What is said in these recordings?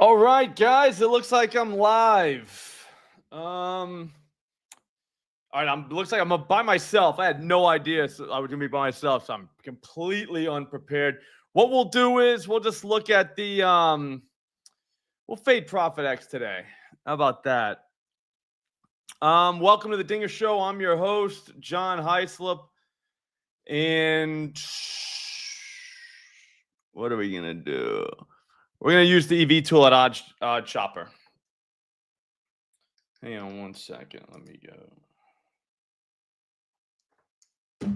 All right, guys, it looks like I'm live. All right, looks like I'm by myself. I had no idea I was gonna be by myself, so I'm completely unprepared. What we'll do is we'll just look at the we'll fade Profit X today. How about that? Welcome to the Dinger Show. I'm your host, John Hyslop, and what are we gonna do? We're going to use the EV tool at OddsShopper. Hang on one second. Let me go.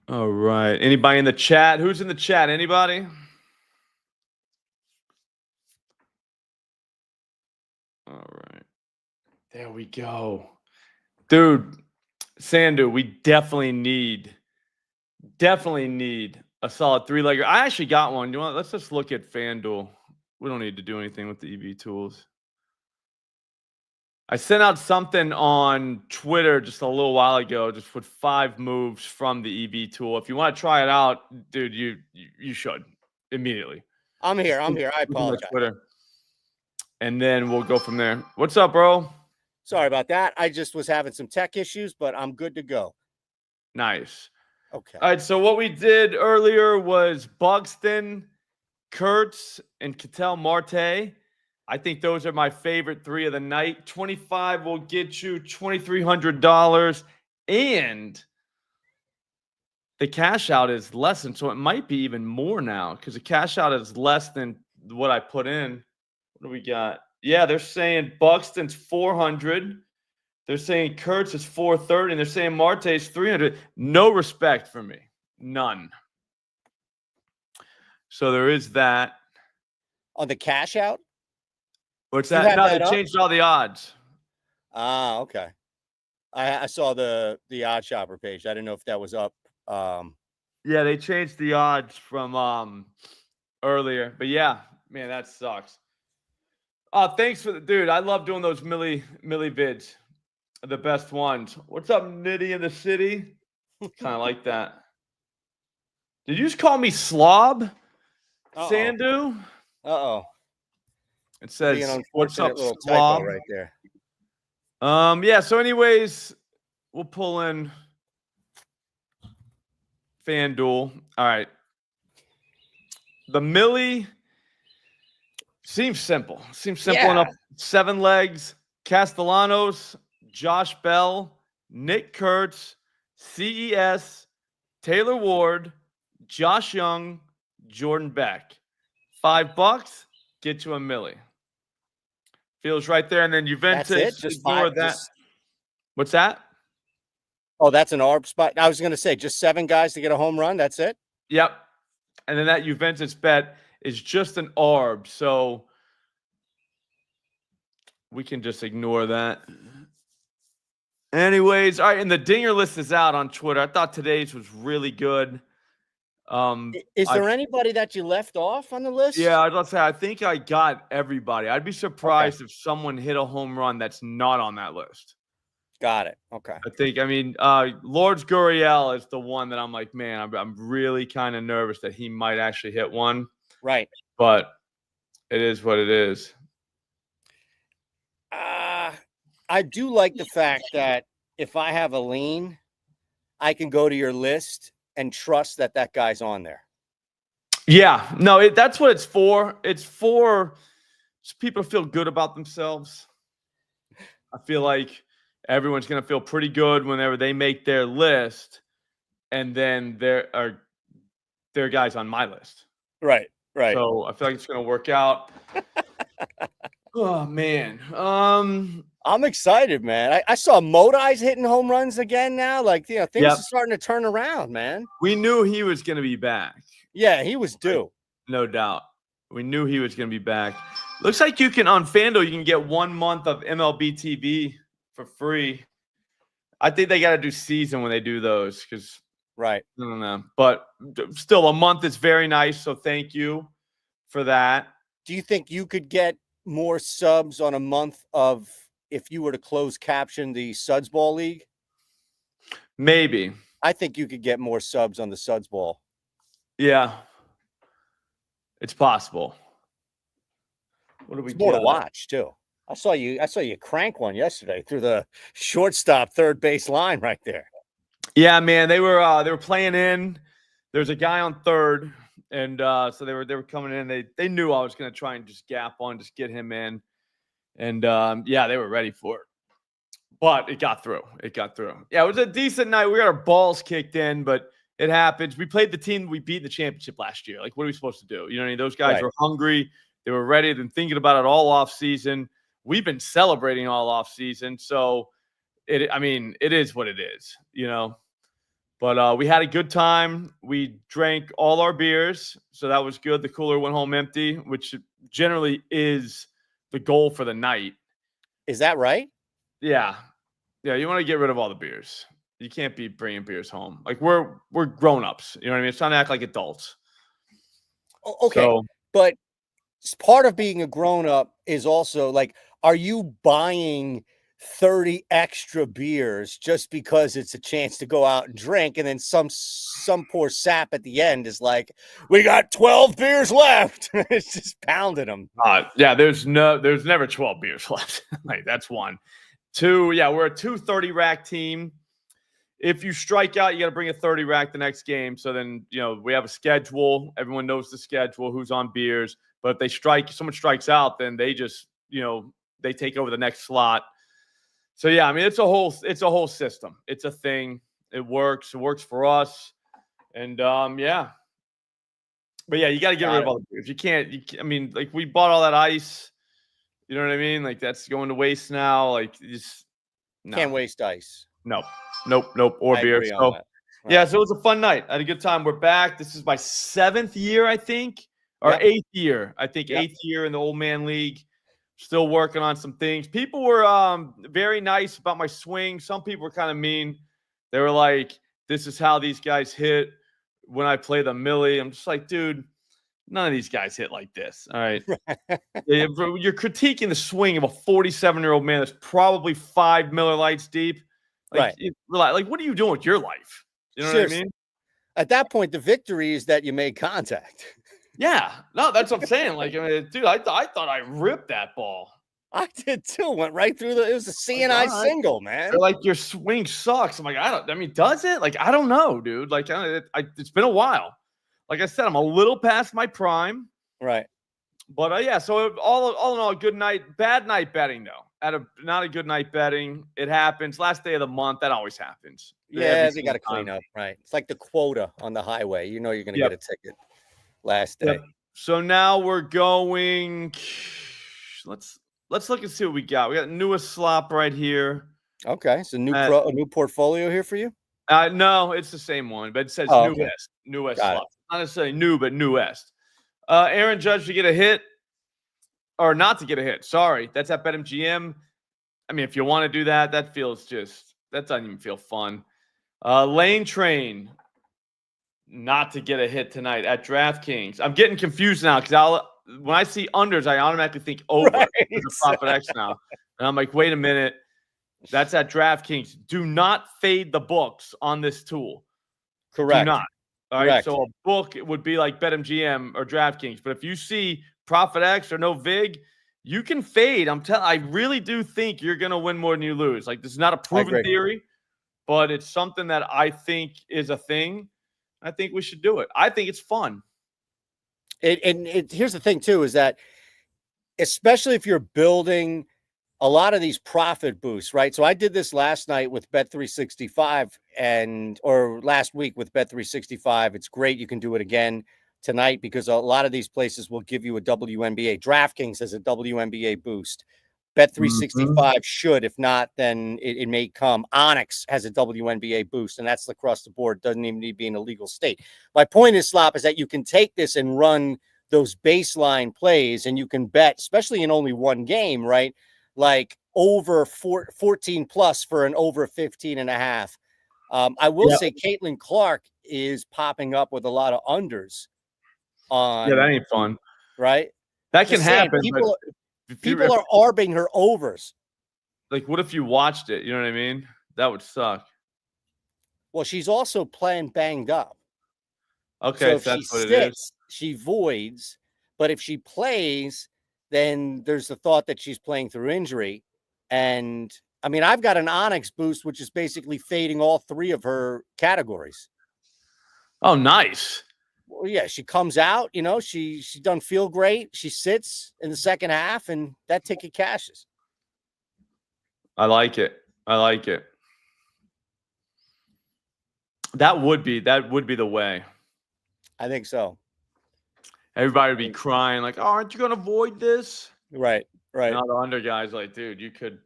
All right. Anybody in the chat? Who's in the chat? Anybody? All right. There we go. Dude, Sandu, we definitely need a solid three-legger. I actually got one. Let's just look at FanDuel. We don't need to do anything with the EV tools. I sent out something on Twitter just a little while ago, just with 5 moves from the EV tool. If you want to try it out, dude, you should immediately. I'm here. I apologize. Twitter. And then we'll go from there. What's up, bro? Sorry about that. I just was having some tech issues, but I'm good to go. Nice. Okay. All right, so what we did earlier was Buxton, Kurtz, and Ketel Marte. I think those are my favorite 3 of the night. 25 will get you $2,300, and the cash out is less than, so it might be even more now because the cash out is less than what I put in. What do we got? Yeah, they're saying Buxton's 400. They're saying Kurtz is 430, and they're saying Marte's 300. No respect for me. None. So there is that. On the cash out? What's that? No, they changed all the odds. Ah, okay. I saw the OddsShopper page. I didn't know if that was up. Yeah, they changed the odds from earlier. But yeah, man, that sucks. Thanks for the dude. I love doing those Millie vids. The best ones. What's up, Nitty in the city? Kind of like that. Did you just call me slob? Sandu? Uh-oh. It says, what's up, slob? Right there. Yeah, so anyways, we'll pull in FanDuel. All right. The Millie seems simple. Enough. 7 legs. Castellanos, Josh Bell, Nick Kurtz, CES, Taylor Ward, Josh Young, Jordan Beck. $5 get you a milli. Feels right there, and then Juventus. That's it? Just ignore that. What's that? Oh, that's an ARB spot. I was going to say just 7 guys to get a home run. That's it. Yep. And then that Juventus bet is just an ARB, so we can just ignore that. Anyways, all right, and the Dinger list is out on Twitter. I thought today's was really good. Is there anybody that you left off on the list? Yeah, I'd say I think I got everybody. I'd be surprised if someone hit a home run that's not on that list. Got it. Okay. Lords Gurriel is the one that I'm like, man, I'm really kind of nervous that he might actually hit one. Right. But it is what it is. I do like the fact that if I have a lean, I can go to your list and trust that guy's on there. Yeah, no, that's what it's for. It's for people to feel good about themselves. I feel like everyone's going to feel pretty good whenever they make their list, and then there are guys on my list. Right. So I feel like it's going to work out. Oh, man. I'm excited, man. I saw Modi's hitting home runs again now. Like, things are starting to turn around, man. We knew he was going to be back. Yeah, he was due. No doubt. We knew he was going to be back. Looks like you can, on FanDuel, you can get 1 month of MLB TV for free. I think they got to do season when they do those because right. I don't know. But still, a month is very nice, so thank you for that. Do you think you could get more subs on a month of if you were to close caption the Suds Ball League? Maybe. I think you could get more subs on the Suds Ball. Yeah. It's possible. What do we It's more to got? watch too. I saw you crank one yesterday through the shortstop third base line right there. Yeah, man, they were playing in. There's a guy on third, and so they were coming in. They knew I was going to try and just gap on, just get him in, and yeah, they were ready for it. But it got through. Yeah, it was a decent night. We got our balls kicked in, but it happens. We played the team we beat in the championship last year. Like, what are we supposed to do? You know what I mean? Those guys were hungry. They were ready. They've been thinking about it all off season. We've been celebrating all off season. So it is what it is, you know. But we had a good time. We drank all our beers, so that was good. The cooler went home empty, which generally is the goal for the night. Is that right? Yeah. Yeah, you want to get rid of all the beers. You can't be bringing beers home. Like, we're grown-ups. You know what I mean? It's trying to act like adults. Okay. So, but part of being a grown-up is also like, are you buying 30 extra beers just because it's a chance to go out and drink, and then some poor sap at the end is like, we got 12 beers left. It's just pounding them. yeah, there's never 12 beers left. Like, that's one. Two, yeah, we're a 230 rack team. If you strike out, you got to bring a 30 rack the next game. So then, you know, we have a schedule. Everyone knows the schedule, who's on beers. But if someone strikes out, then they just, you know, they take over the next slot. So yeah, I mean, it's a whole system. It's a thing. It works. It works for us. And yeah. But yeah, you got to get rid of all the beers. You can't, I mean, like, we bought all that ice. You know what I mean? Like, that's going to waste now. Like, you just can't waste ice. Nope. Or beer. So, yeah, so it was a fun night. I had a good time. We're back. This is my 7th year, I think, or 8th year. I think 8th year in the Old Man League. Still working on some things. People were very nice about my swing. Some people were kind of mean. They were like, "This is how these guys hit when I play the Millie." I'm just like, dude, none of these guys hit like this. All right. You're critiquing the swing of a 47-year-old man that's probably 5 Miller Lights deep. Like, like, what are you doing with your life? You know what I mean? At that point, the victory is that you made contact. Yeah. No, that's what I'm saying. Like, I mean, dude, I thought I ripped that ball. I did too. Went right through it was a CNI single, man. They're like, your swing sucks. I'm like, does it? Like, I don't know, dude. Like, it's been a while. Like I said, I'm a little past my prime. Right. But yeah, so all in all, good night. Bad night betting, though. Not a good night betting. It happens. Last day of the month, that always happens. Yeah, they got to clean up, right? It's like the quota on the highway. You know you're going to get a ticket last day. So now we're going. Let's look and see what we got. We got newest slop right here. Okay, so a new portfolio here for you? No, it's the same one, but it says newest slop. Not necessarily new, but newest. Aaron Judge to get a hit, or not to get a hit. Sorry, that's at BetMGM. I mean, if you want to do that, that doesn't even feel fun. Lane Train not to get a hit tonight at DraftKings. I'm getting confused now because when I see unders, I automatically think over. There's a profit X now, and I'm like, wait a minute, that's at DraftKings. Do not fade the books on this tool. Correct. Do not. All right, so a book, it would be like BetMGM or DraftKings. But if you see Profit X or no VIG, you can fade. I really do think you're going to win more than you lose. Like, this is not a proven theory, but it's something that I think is a thing. I think we should do it. I think it's fun. Here's the thing, too, is that especially if you're building a lot of these profit boosts, right? So I did this last night with Bet365 or last week with Bet365. It's great. You can do it again tonight because a lot of these places will give you a WNBA. DraftKings has a WNBA boost. Bet365 should. If not, then it may come. Onyx has a WNBA boost, and that's across the board. Doesn't even need to be in a legal state. My point is, Slop, is that you can take this and run those baseline plays, and you can bet, especially in only one game, right? Like over 14 plus for an over 15.5. I will say Caitlin Clark is popping up with a lot of unders on. Yeah, that ain't fun. Right? That can happen. People are arbing her overs. Like, what if you watched it? You know what I mean? That would suck. Well, she's also playing banged up. Okay, so if she voids, But if she plays, then there's the thought that she's playing through injury. And I mean, I've got an Onyx boost, which is basically fading all three of her categories. Oh, nice. Well, yeah, she comes out, she doesn't feel great. She sits in the second half, and that ticket cashes. I like it. That would be the way. I think so. Everybody would be crying like, "Oh, aren't you going to avoid this?" Right. Now the under guy's like, "Dude, you could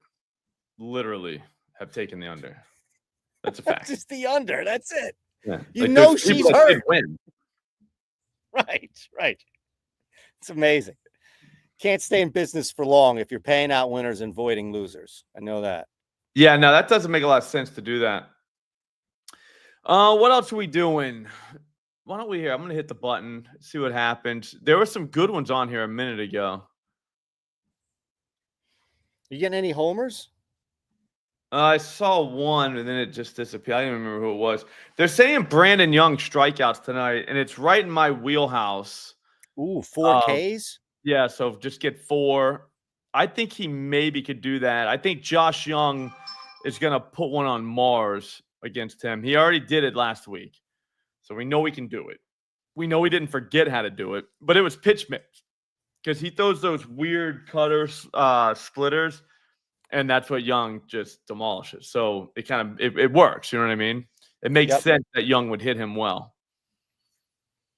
literally have taken the under." That's a fact. Just the under. That's it. Yeah. She's hurt. Win. Right. It's amazing. Can't stay in business for long if you're paying out winners and voiding losers. I know that. Yeah, no, that doesn't make a lot of sense to do that. What else are we doing? Why don't we here? I'm going to hit the button, see what happens. There were some good ones on here a minute ago. You getting any homers? I saw one, and then it just disappeared. I don't even remember who it was. They're saying Brandon Young strikeouts tonight, and it's right in my wheelhouse. Ooh, 4 Ks? Yeah, so just get 4. I think he maybe could do that. I think Josh Young is going to put one on Mars against him. He already did it last week, so we know we can do it. We know he didn't forget how to do it, but it was pitch mix because he throws those weird cutters, splitters, and that's what Young just demolishes. So it kind of it works. You know what I mean? It makes sense that Young would hit him well.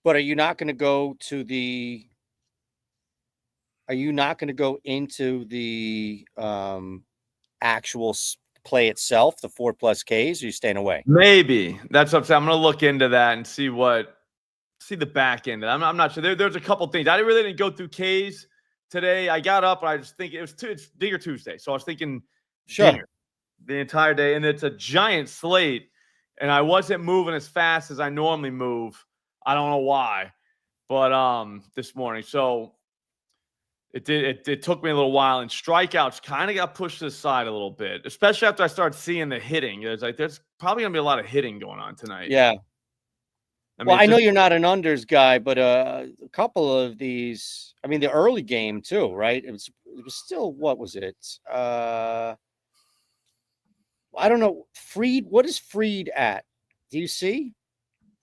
But are you not going to go to the? Are you not going to go into the actual play itself, the 4+ Ks? Or are you staying away? Maybe that's what I'm saying. I'm going to look into that and see the back end. I'm not sure. There's a couple things. I really didn't go through Ks today. I got up and I just think it's Dinger Tuesday, so I was thinking Dinger the entire day, and it's a giant slate, and I wasn't moving as fast as I normally move. I don't know why, but this morning, so it took me a little while, and strikeouts kind of got pushed to the side a little bit, especially after I started seeing the hitting. There's probably gonna be a lot of hitting going on tonight. Yeah. I know you're not an unders guy, but a couple of these. I mean, the early game too, right? It was still, what was it? I don't know. Freed. What is Freed at? Do you see?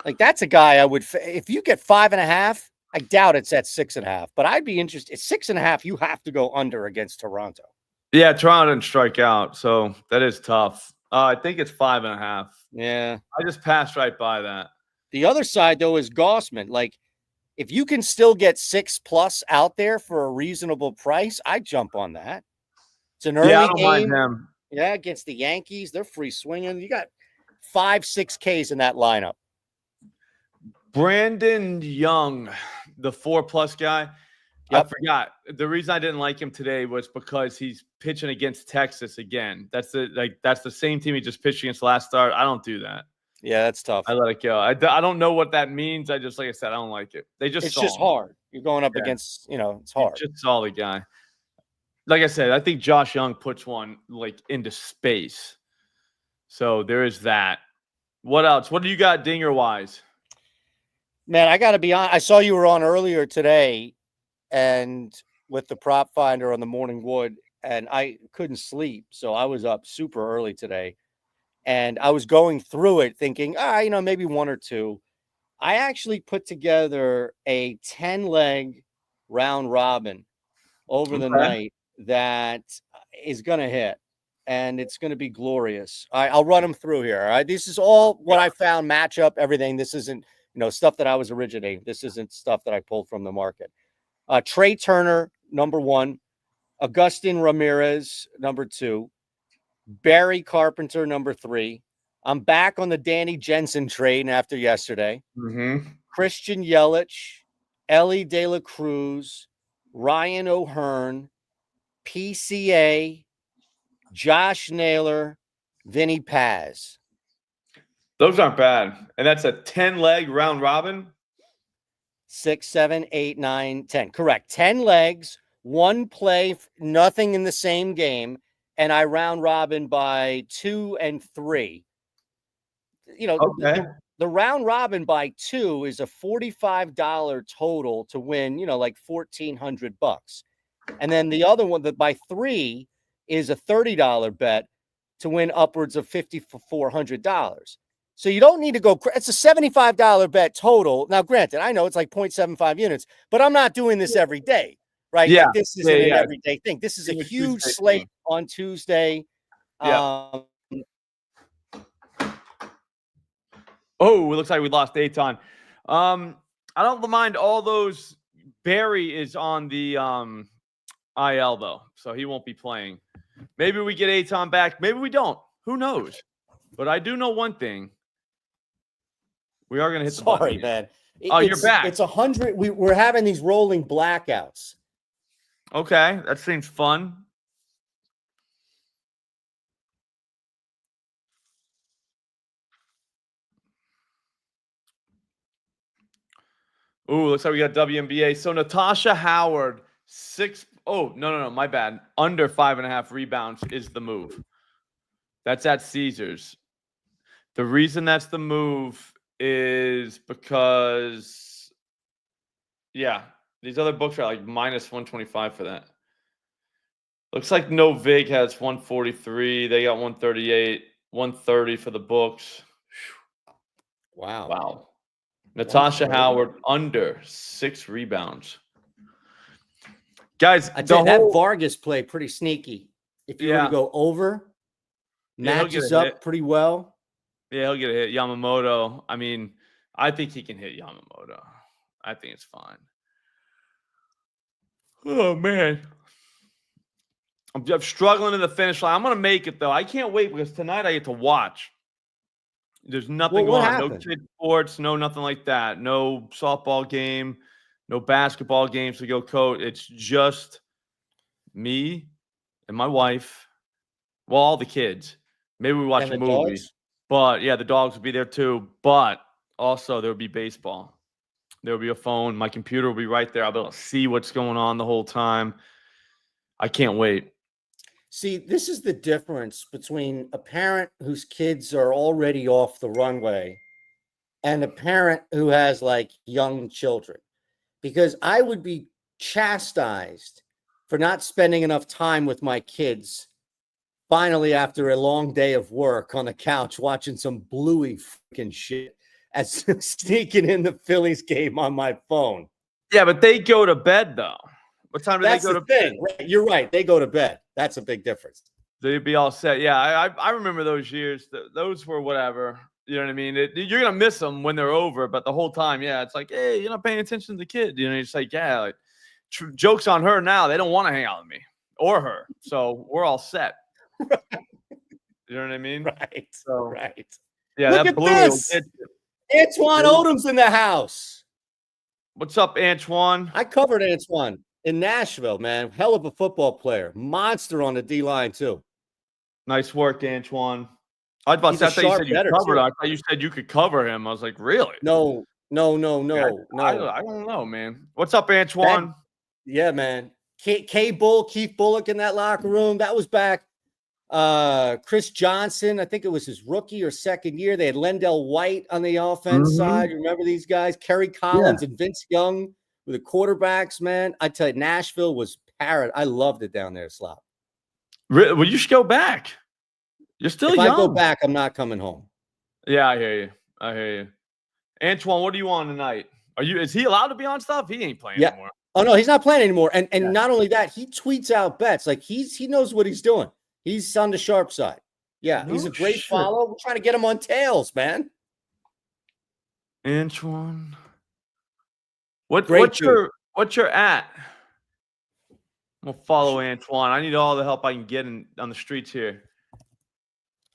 Like, that's a guy I would. If you get 5.5, I doubt it's at 6.5. But I'd be interested. At 6.5, you have to go under against Toronto. Yeah, Toronto didn't strike out, so that is tough. I think it's 5.5. Yeah, I just passed right by that. The other side, though, is Gossman. Like, if you can still get 6+ out there for a reasonable price, I'd jump on that. It's an early I don't game. mind him. Yeah, against the Yankees. They're free swinging. You got 5-6 Ks in that lineup. Brandon Young, the 4+ guy. Yep. I forgot. The reason I didn't like him today was because he's pitching against Texas again. That's the same team he just pitched against last start. I don't do that. Yeah, that's tough. I let it go. I don't know what that means. I just, like I said, I don't like it. It's just hard. You're going up against, it's hard. You just saw the guy. Like I said, I think Josh Young puts one like into space. So there is that. What else? What do you got dinger wise? Man, I got to be honest. I saw you were on earlier today, and with the prop finder on the Morning Wood, and I couldn't sleep, so I was up super early today. And I was going through it thinking, maybe 1 or 2. I actually put together a 10-leg round robin over the night that is going to hit, and it's going to be glorious. I'll run them through here. All right. This is all what I found, matchup, everything. This isn't, stuff that I was originating. This isn't stuff that I pulled from the market. Trey Turner, number 1. Agustin Ramirez, number 2. Barry Carpenter, number 3. I'm back on the Danny Jensen train after yesterday. Mm-hmm. Christian Yelich, Ellie De La Cruz, Ryan O'Hearn, PCA, Josh Naylor, Vinny Paz. Those aren't bad. And that's a 10-leg round robin? 6, 7, 8, 9, 10. Correct. 10 legs, 1 play, nothing in the same game. And I round robin by 2 and 3. Okay. the round robin by 2 is a $45 total to win, like $1,400. And then the other one that by 3 is a $30 bet to win upwards of $5,400. So you don't need to go. It's a $75 bet total. Now, granted, I know it's like 0.75 units, but I'm not doing this every day, right? Yeah. Like this isn't an everyday thing. This is a huge slate on Tuesday. Yeah. Oh, it looks like we lost Aton. I don't mind all those. Barry is on the IL though, so he won't be playing. Maybe we get Aton back. Maybe we don't. Who knows? But I do know one thing. We are going to hit the button. Sorry, man. You're back. It's 100. We're having these rolling blackouts. Okay, that seems fun. Ooh, looks like we got WNBA. So Natasha Howard, 6. Oh, no, my bad. Under 5.5 rebounds is the move. That's at Caesars. The reason that's the move is because, these other books are like minus 125 for that. Looks like No Vig has 143. They got 138, 130 for the books. Wow. Natasha Howard under 6 rebounds. Guys, that Vargas play pretty sneaky. If you were to go over, matches up pretty well. Yeah, he'll get a hit. Yamamoto. I mean, I think he can hit Yamamoto. I think it's fine. Oh, man. I'm struggling in the finish line. I'm going to make it, though. I can't wait because tonight I get to watch. There's nothing going on. No kid sports, no nothing like that. No softball game, no basketball games to go coach. It's just me and my wife. Well, all the kids. Maybe we watch a movie. Dogs? But, yeah, the dogs will be there too. But also there will be baseball. There will be a phone. My computer will be right there. I'll be able to see what's going on the whole time. I can't wait. See, this is the difference between a parent whose kids are already off the runway and a parent who has like young children, because I would be chastised for not spending enough time with my kids. Finally, after a long day of work on the couch, watching some bluey freaking shit as sneaking in the Phillies game on my phone. Yeah, but they go to bed though. What time do they go to bed? Right. You're right. They go to bed. That's a big difference. They'd be all set. Yeah, I remember those years. Those were whatever. You know what I mean? You're going to miss them when they're over, but the whole time, it's like, hey, you're not paying attention to the kid. It's like, like, joke's on her now. They don't want to hang out with me or her. So we're all set. Right. You know what I mean? Right. So, right. Yeah, look that at blue. This. Antoine Odom's in the house. What's up, Antoine? I covered Antoine in Nashville, man. Hell of a football player. Monster on the D-line, too. Nice work, Antoine. I thought you said you covered. I thought you said you could cover him. I was like, really? No. I don't know, man. What's up, Antoine? Man. Keith Bullock in that locker room. That was back. Chris Johnson, I think it was his rookie or second year. They had Lendell White on the offense side. You remember these guys? Kerry Collins and Vince Young were the quarterbacks, man. I tell you, Nashville was parrot. I loved it down there, Slop. Well, you should go back. You're still young. If I go back, I'm not coming home. Yeah, I hear you. Antoine, what are you on tonight? Is he allowed to be on stuff? He ain't playing anymore. Oh no, he's not playing anymore. And not only that, he tweets out bets. Like he knows what he's doing. He's on the sharp side. Yeah, he's a great follow. We're trying to get him on tails, man. Antoine. What's your at? I'm gonna follow Antoine. I need all the help I can get on the streets here.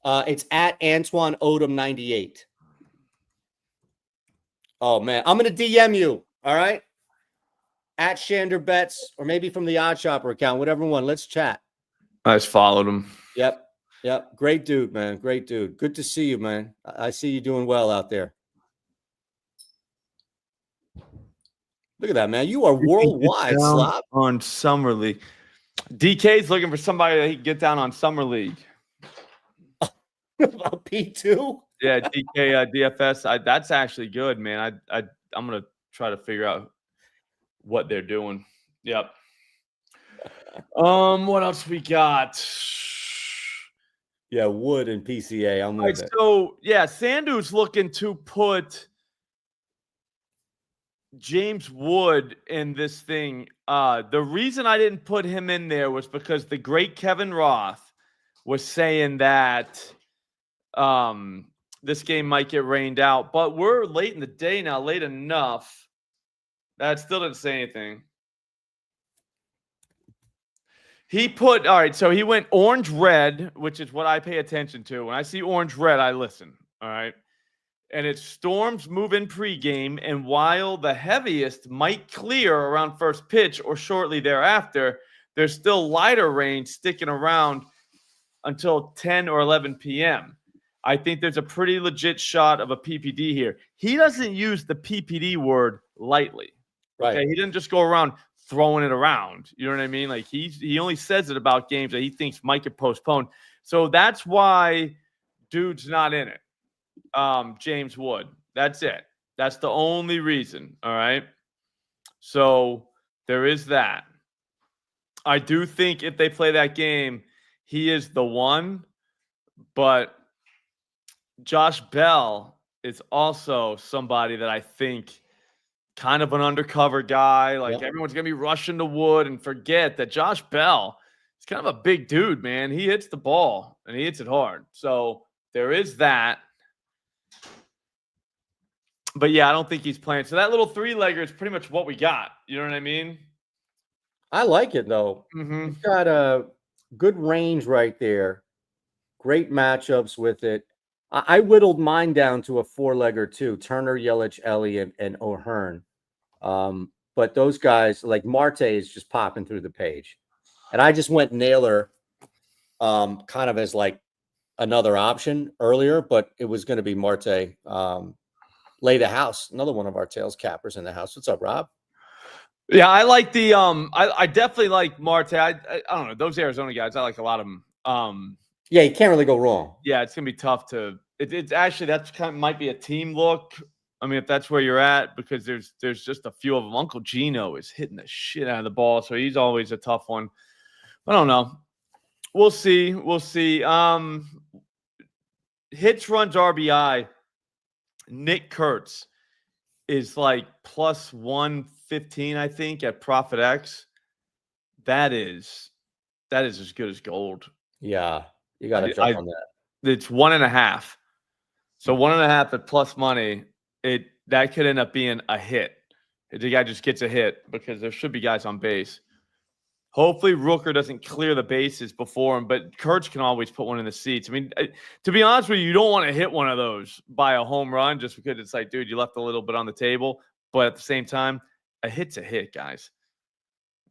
It's at Antoine Odom 98. Oh man, I'm gonna DM you. All right, at Shander Bets, or maybe from the OddsShopper account, whatever one. Let's chat. I just followed him. Yep. Great dude, man. Great dude. Good to see you, man. I see you doing well out there. Look at that, man. You are worldwide, Slop. On Summer League. DK's looking for somebody that he can get down on Summer League. P2? Yeah, DK DFS. That's actually good, man. I'm gonna try to figure out what they're doing. Yep. What else we got? Yeah, Wood and PCA. I'm All right, with it. so yeah, Sandu's looking to put James Wood in this thing. The reason I didn't put him in there was because the great Kevin Roth was saying that this game might get rained out, but we're late in the day now, late enough. That still didn't say anything. He put, all right, so he went orange red, which is what I pay attention to. When I see orange red, I listen. All right. And it's storms move in pregame. And while the heaviest might clear around first pitch or shortly thereafter, there's still lighter rain sticking around until 10 or 11 p.m. I think there's a pretty legit shot of a PPD here. He doesn't use the PPD word lightly. Right. Okay. He didn't just go around throwing it around. You know what I mean? Like he only says it about games that he thinks might get postponed. So that's why dude's not in it. James Wood. That's it. That's the only reason. All right. So there is that. I do think if they play that game, he is the one, but Josh Bell is also somebody that I think kind of an undercover guy. Like everyone's going to be rushing to Wood and forget that Josh Bell is kind of a big dude, man. He hits the ball and he hits it hard. So there is that. But yeah, I don't think he's playing. So that little three-legger is pretty much what we got. You know what I mean? I like it, though. Mm-hmm. It's got a good range right there. Great matchups with it. I whittled mine down to a four-legger too. Turner, Yelich, Elliott, and O'Hearn. But those guys, like Marte, is just popping through the page. And I just went Naylor kind of as like another option earlier, but it was going to be Marte. Lay the house, another one of our tails cappers in the house. What's up, Rob? Yeah, I like the I definitely like Marte. I don't know, those Arizona guys, I like a lot of them. Yeah, you can't really go wrong. Yeah, it's gonna be tough to it's actually that's kind of might be a team look. I mean, if that's where you're at, because there's just a few of them. Uncle Gino is hitting the shit out of the ball, so he's always a tough one. I don't know. We'll see. We'll see. Hits, runs, RBI. Nick Kurtz is like plus 115, I think, at Profit X. That is as good as gold. Yeah, you got to jump on that. It's 1.5. So 1.5 at plus money. That could end up being a hit. The guy just gets a hit because there should be guys on base. Hopefully Rooker doesn't clear the bases before him, but Kurtz can always put one in the seats. I mean, to be honest with you, you don't want to hit one of those by a home run just because it's like, dude, you left a little bit on the table. But at the same time, a hit's a hit, guys.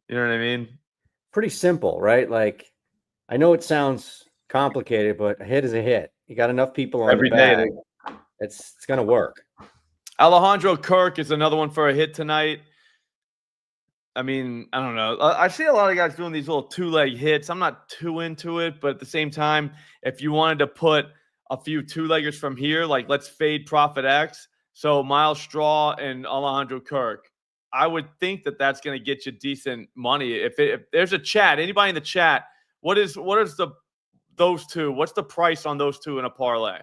You know what I mean? Pretty simple, right? Like, I know it sounds complicated, but a hit is a hit. You got enough people on Every the bag. day. It's going to work. Alejandro Kirk is another one for a hit tonight. I mean, I don't know. I see a lot of guys doing these little two-leg hits. I'm not too into it, but at the same time, if you wanted to put a few two-leggers from here, like let's fade Profit X, so Miles Straw and Alejandro Kirk, I would think that that's going to get you decent money. If there's a chat, anybody in the chat, what is those two? What's the price on those two in a parlay?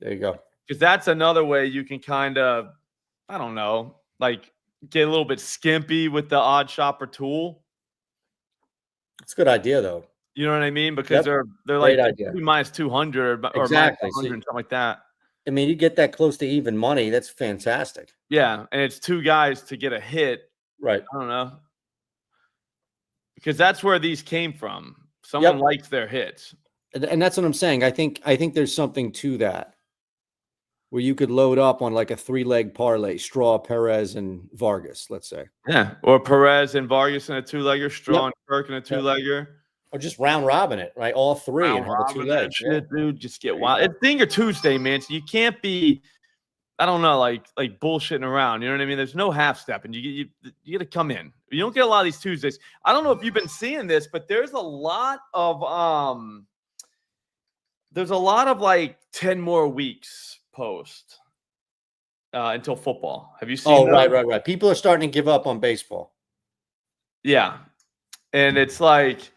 There you go. Because that's another way you can kind of, I don't know, like get a little bit skimpy with the OddsShopper tool. It's a good idea, though. You know what I mean? Because they're Great like idea. minus 200 or Exactly. minus 100, something like that. I mean, you get that close to even money. That's fantastic. Yeah, and it's two guys to get a hit. Right. I don't know. Because that's where these came from. Someone likes their hits. And that's what I'm saying. I think there's something to that, where you could load up on like a 3-leg parlay, Straw, Perez, and Vargas, let's say. Yeah, or Perez and Vargas in a two-legger, Straw and Kirk in a two-legger. Or just round robin it, right? All three and have a 2-leg. Shit, dude, just get wild. It's Dinger Tuesday, man. So you can't be, I don't know, like bullshitting around. You know what I mean? There's no half step, and you got to come in. You don't get a lot of these Tuesdays. I don't know if you've been seeing this, but there's a lot of there's a lot of like 10 more weeks post until football. Have you seen Oh, those? right. People are starting to give up on baseball. Yeah. And it's like,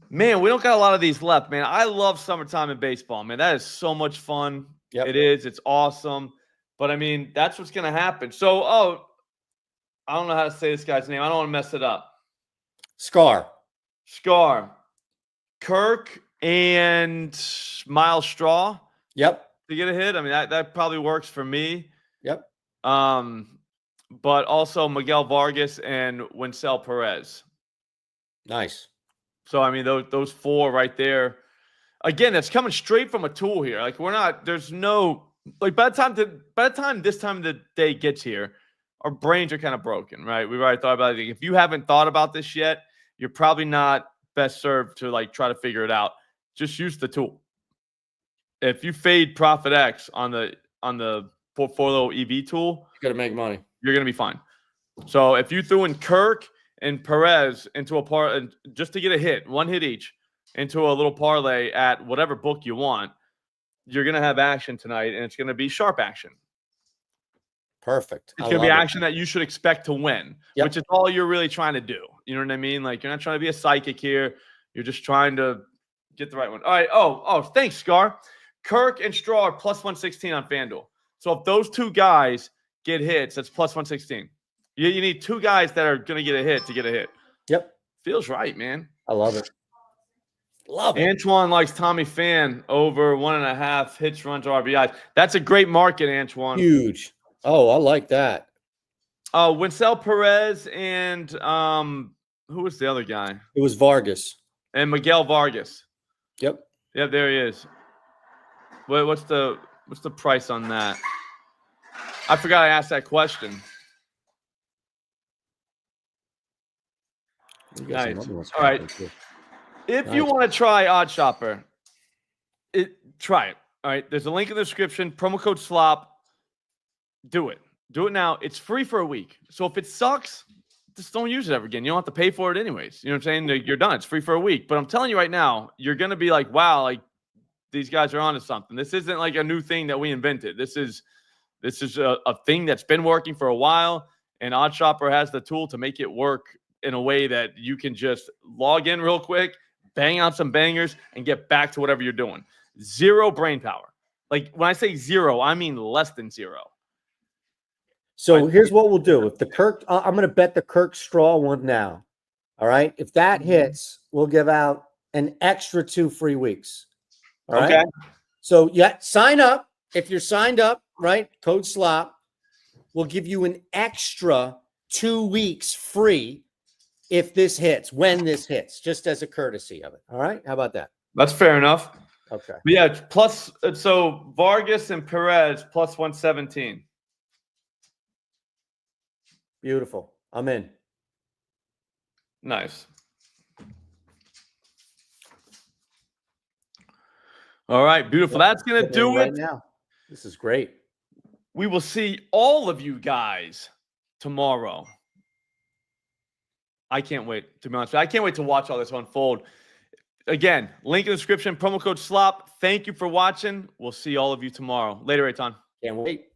man, we don't got a lot of these left, man. I love summertime in baseball, man. That is so much fun. Yep. It is. It's awesome. But I mean, that's what's going to happen. So, I don't know how to say this guy's name. I don't want to mess it up. Scar. Kirk and Miles Straw. Yep. To get a hit. I mean, that probably works for me. Yep. But also Miguel Vargas and Winsell Perez. Nice. So, I mean, those four right there. Again, that's coming straight from a tool here. Like, there's no, like, by the time this time of the day gets here, our brains are kind of broken, right? We've already thought about it. If you haven't thought about this yet, you're probably not best served to, like, try to figure it out. Just use the tool. If you fade Profit X on the PortfolioEV tool, You got to make money. you're going to be fine. So if you threw in Kirk and Perez into a parlay, just to get a hit, one hit each, into a little parlay at whatever book you want, you're going to have action tonight, and it's going to be sharp action. Perfect. It's going to be action that you should expect to win, which is all you're really trying to do. You know what I mean? Like, you're not trying to be a psychic here. You're just trying to get the right one. All right. Oh, thanks, Scar. Kirk and Straw are plus 116 on FanDuel. So if those two guys get hits, that's plus 116. You need two guys that are going to get a hit to get a hit. Yep. Feels right, man. I love it. Love it. Antoine likes Tommy Pham over 1.5 hits, runs, RBIs. That's a great market, Antoine. Huge. Oh, I like that. Winsell Perez and who was the other guy? It was Vargas. And Miguel Vargas. Yep. Yep, there he is. What's the price on that? I forgot I asked that question. Nice. All right. If you want to try OddsShopper, try it. All right. There's a link in the description. Promo code SLOP. Do it. Do it now. It's free for a week. So if it sucks, just don't use it ever again. You don't have to pay for it anyways. You know what I'm saying? You're done. It's free for a week. But I'm telling you right now, you're going to be like, wow, like these guys are onto something. This isn't like a new thing that we invented. This is a thing that's been working for a while, and OddsShopper has the tool to make it work in a way that you can just log in real quick, bang out some bangers, and get back to whatever you're doing. Zero brain power. Like, when I say zero, I mean less than zero. So here's what we'll do. If the Kirk, I'm going to bet the Kirk Straw one now. All right. If that hits, we'll give out an extra 2 free weeks. All right. Okay. So sign up. If you're signed up, right? Code SLOP. We'll give you an extra 2 weeks free if this hits, when this hits, just as a courtesy of it. All right. How about that? That's fair enough. Okay. But yeah, plus, so Vargas and Perez plus 117. Beautiful. I'm in. Nice. All right, beautiful. That's going to do it. Now. This is great. We will see all of you guys tomorrow. I can't wait, to be honest. I can't wait to watch all this unfold. Again, link in the description, promo code SLOP. Thank you for watching. We'll see all of you tomorrow. Later, Eitan. Can't wait.